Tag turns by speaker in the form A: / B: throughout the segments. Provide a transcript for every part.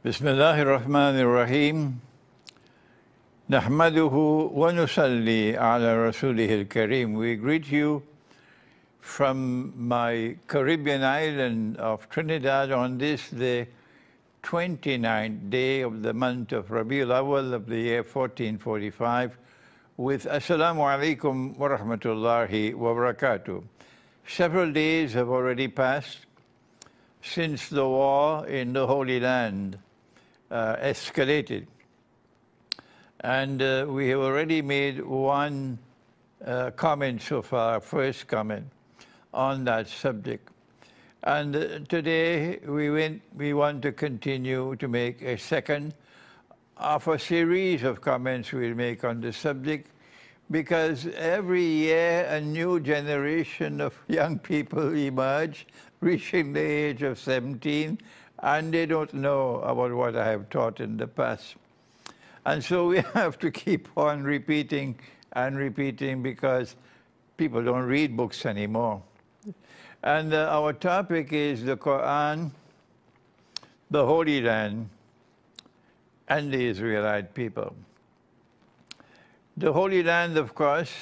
A: بسم الله الرحمن الرحيم نحمده ونصلي على رسوله الكريم. We greet you from my Caribbean island of Trinidad on this, the 29th day of the month of Rabiul Awal of the year 1445, with Assalamu alaikum wa rahmatullahi wa barakatuh. Several days have already passed since the war in the Holy Land escalated. And we have already made one comment so far, first comment on that subject. And today we want to continue to make a second of a series of comments we'll make on the subject, because every year a new generation of young people emerge, reaching the age of 17, and they don't know about what I have taught in the past. And so we have to keep on repeating and repeating, because people don't read books anymore. And our topic is the Quran, the Holy Land, and the Israelite people. The Holy Land, of course,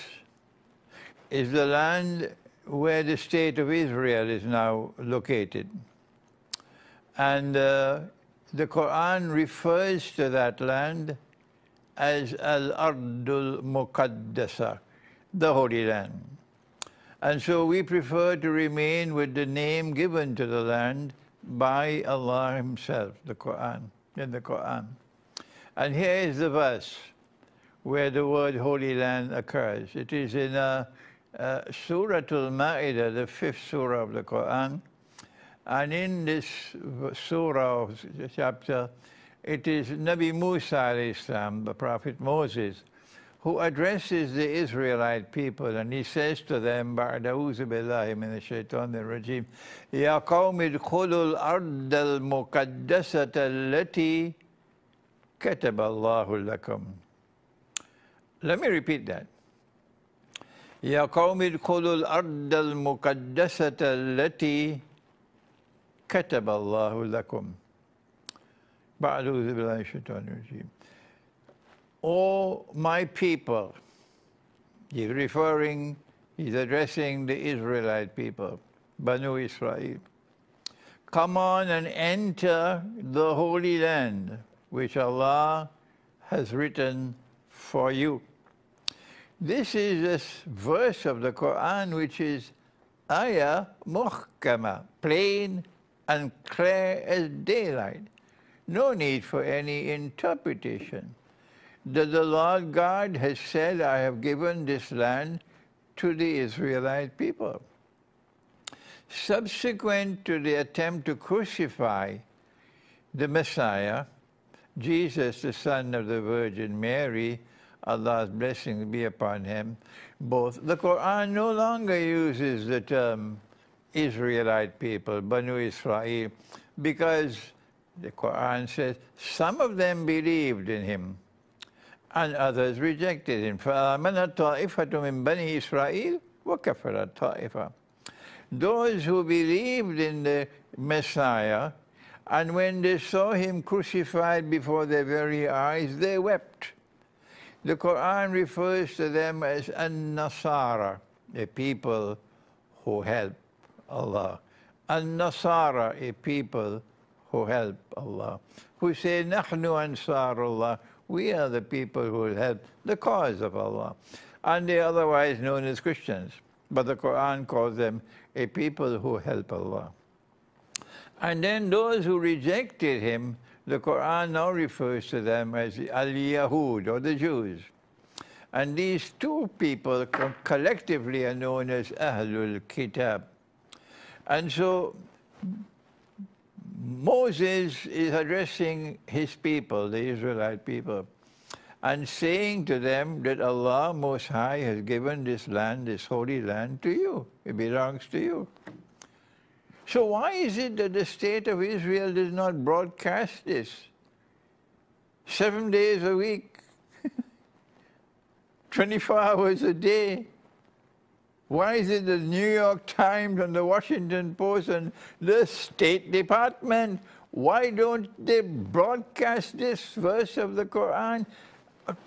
A: is the land where the state of Israel is now located. And the Quran refers to that land as Al-Ardul Muqaddasa, the Holy Land. And so we prefer to remain with the name given to the land by Allah Himself, the Quran, in the Quran. And here is the verse where the word Holy Land occurs. It is in Surah Al-Ma'idah, the 5th surah of the Quran. And in this surah, chapter, it is Nabi Musa alayhi salam, the Prophet Moses, who addresses the Israelite people, and he says to them, بَعْدَ أَعُوذُ بِاللَّهِ مِنَ الشَّيْطَانِ الرَّجِيمِ يَا قَوْمِ ادْخُلُوا الْأَرْضَ الْمُقَدَّسَةَ الَّتِي كَتَبَ اللَّهُ لَكُمْ. Let me repeat that. يَا قَوْمِ ادْخُلُوا الْأَرْضَ الْمُقَدَّسَةَ الَّتِي كَتَبَ اللَّهُ لَكُمْ. بَعْدَ أَعُوذُ بِاللَّهِ مِنَ الشَّيْطَانِ الرَّجِيمِ. O my people, he's addressing the Israelite people, Banu Israel. Come on and enter the Holy Land, which Allah has written for you. This is this verse of the Quran, which is ayah muhkama, plain and clear as daylight. No need for any interpretation. That the Lord God has said, I have given this land to the Israelite people. Subsequent to the attempt to crucify the Messiah, Jesus, the son of the Virgin Mary, Allah's blessings be upon him, the Quran no longer uses the term Israelite people, Banu Israel, because the Quran says some of them believed in him and others rejected him. فَآمَنَتْ طَائِفَةٌ مِّن بَنِي إِسْرَائِيلَ وَكَفَرَتْ طَائِفَةٌ. Those who believed in the Messiah, and when they saw him crucified before their very eyes, they wept. The Quran refers to them as An-Nasara, a people who help Allah. An-Nasara, a people who help Allah, who say, Nahnu Ansarullah, we are the people who will help the cause of Allah. And they are otherwise known as Christians, but the Quran calls them a people who help Allah. And then those who rejected him, the Quran now refers to them as Al-Yahud, or the Jews. And these two people collectively are known as Ahlul Kitab. And so Moses is addressing his people, the Israelite people, and saying to them that Allah Most High has given this land, this holy land, to you. It belongs to you. So why is it that the state of Israel does not broadcast this 7 days a week, 24 hours a day? Why is it the New York Times and the Washington Post and the State Department Why don't they broadcast this verse of the Quran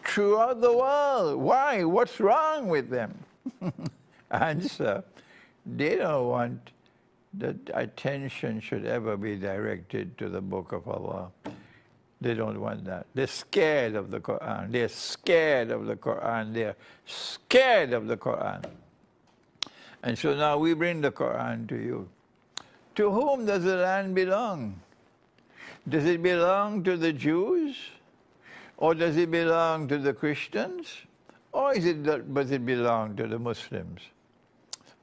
A: throughout the world? Why? What's wrong with them? Answer, they don't want that attention should ever be directed to the Book of Allah. They don't want that. They're scared of the Quran. They're scared of the Quran. They're scared of the Quran. And so now we bring the Quran to you. To whom does the land belong? Does it belong to the Jews? Or does it belong to the Christians? Or does it belong to the Muslims?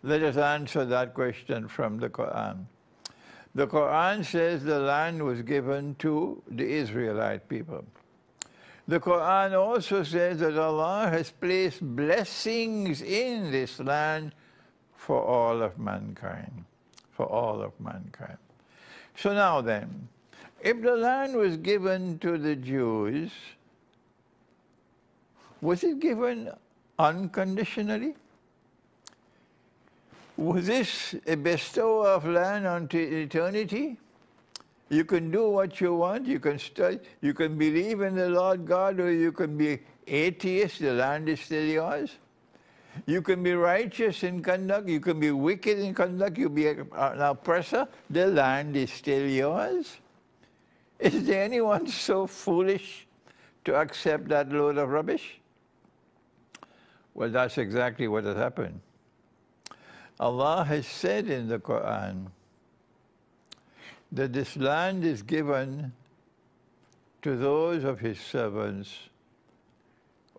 A: Let us answer that question from the Quran. The Quran says the land was given to the Israelite people. The Quran also says that Allah has placed blessings in this land for all of mankind. For all of mankind. So now then, if the land was given to the Jews, was it given unconditionally? Was this a bestowal of land unto eternity? You can do what you want, you can study, you can believe in the Lord God, or you can be atheist, the land is still yours. You can be righteous in conduct, you can be wicked in conduct, you be an oppressor, the land is still yours. Is there anyone so foolish to accept that load of rubbish? Well, that's exactly what has happened. Allah has said in the Quran that this land is given to those of His servants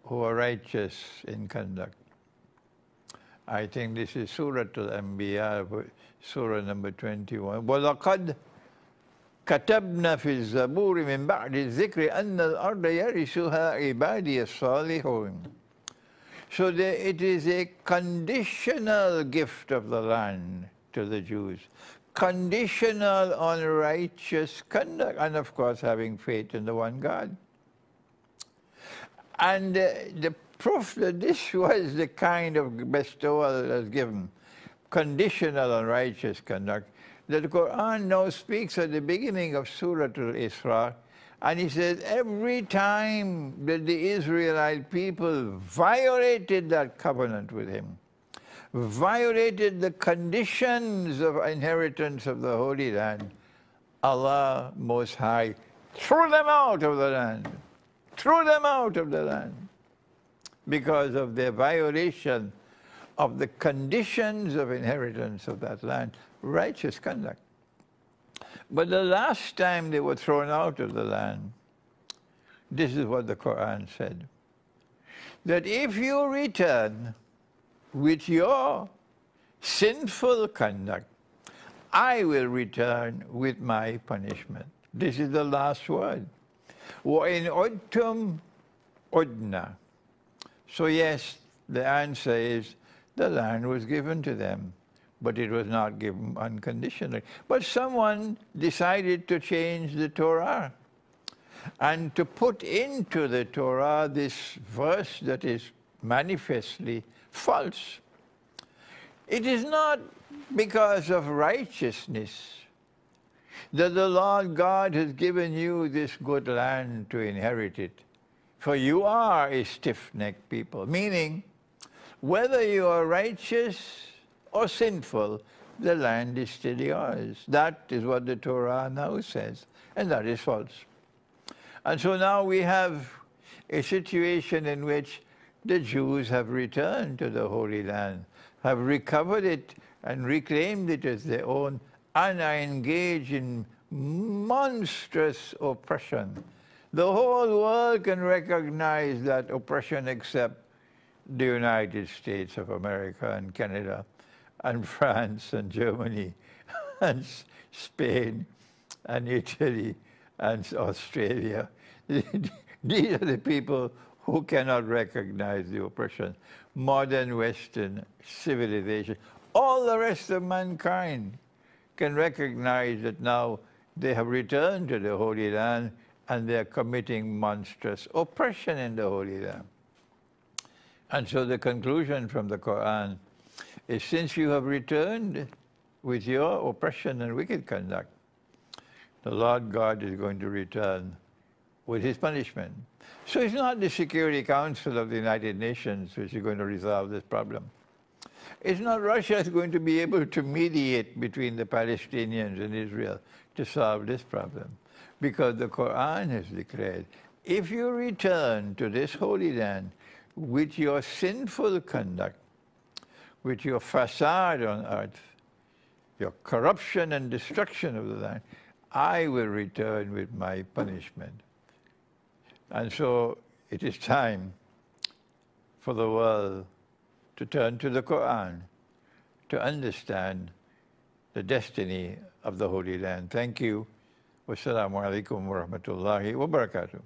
A: who are righteous in conduct. I think this is Surah Al-Anbiya, Surah number 21. وَلَقَدْ كَتَبْنَا فِي الزَّبُورِ مِنْ بَعْدِ الذِّكْرِ أَنَّ الْأَرْضَ يَرِثُهَا عِبَادِيَ الصَّالِحُونَ. So it is a conditional gift of the land to the Jews. Conditional on righteous conduct, and of course having faith in the one God. And the proof that this was the kind of bestowal that was given, conditional on righteous conduct, that the Quran now speaks at the beginning of Surah Al-Isra, and he says every time that the Israelite people violated that covenant with him, violated the conditions of inheritance of the Holy Land, Allah Most High threw them out of the land, threw them out of the land because of their violation of the conditions of inheritance of that land, righteous conduct. But the last time they were thrown out of the land, this is what the Quran said, that if you return with your sinful conduct, I will return with my punishment. This is the last word. وَإِنْ عُدْتُمْ عُدْنَا. So yes, the answer is the land was given to them, but it was not given unconditionally. But someone decided to change the Torah and to put into the Torah this verse that is manifestly false. It is not because of righteousness that the Lord God has given you this good land to inherit it. For you are a stiff-necked people, meaning whether you are righteous or sinful, the land is still yours. That is what the Torah now says, and that is false. And so now we have a situation in which the Jews have returned to the Holy Land, have recovered it and reclaimed it as their own, and are engaged in monstrous oppression. The whole world can recognize that oppression except the United States of America and Canada and France and Germany and Spain and Italy and Australia. These are the people who cannot recognize the oppression. Modern Western civilization. All the rest of mankind can recognize that now they have returned to the Holy Land and they are committing monstrous oppression in the Holy Land. And so the conclusion from the Quran is, since you have returned with your oppression and wicked conduct, the Lord God is going to return with his punishment. So it's not the Security Council of the United Nations which is going to resolve this problem. It's not Russia is going to be able to mediate between the Palestinians and Israel to solve this problem. Because the Quran has declared, if you return to this holy land with your sinful conduct, with your facade on earth, your corruption and destruction of the land, I will return with my punishment. And so it is time for the world to turn to the Quran to understand the destiny of the Holy Land. Thank you. Wassalamu alaikum wa rahmatullahi wa barakatuh.